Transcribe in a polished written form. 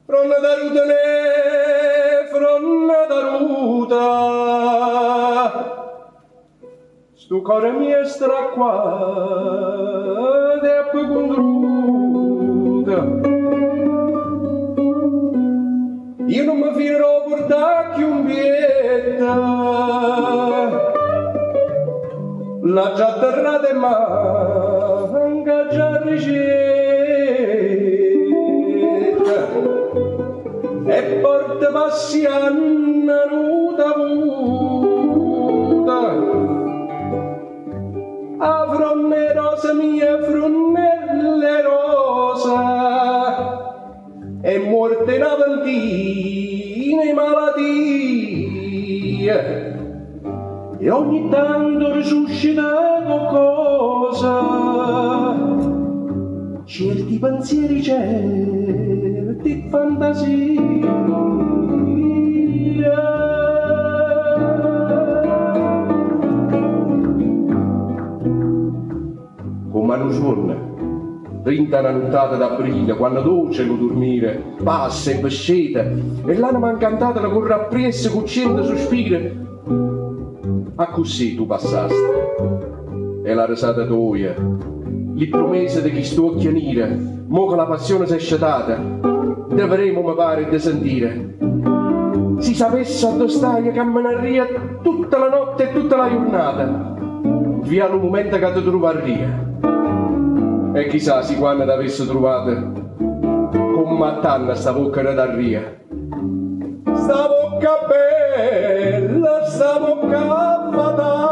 Fronna da rutene, fronna da ruta, stu cuore mio stracquato e poi condruta. Io non mi finirò portare più un bietta, la già terrata e manca già ricetta, e porta passianna nuda muta. A fronne rosa mia, fronnelle rosa, è morta in avantina e malattie, e ogni tanto risuscita qualcosa, certi pensieri certi fantasie. Come non suona, rinta una nottata d'aprile, quando dolce lo dormire, passa e pesceta, e l'anima incantata la corre appresso, cucendo sospira. A così tu passasti, e la risata tua, le promesse di chi sto a chianire, mo che la passione si è sciatata, dovremo, mi pare, di sentire. Si sapesse a stai a camminare tutta la notte e tutta la giornata, via un momento che ti trovaria. E chissà se quando t'avesse trovato, con mattanna sta bocca da ria. Sta bocca bella, sta bocca fatale,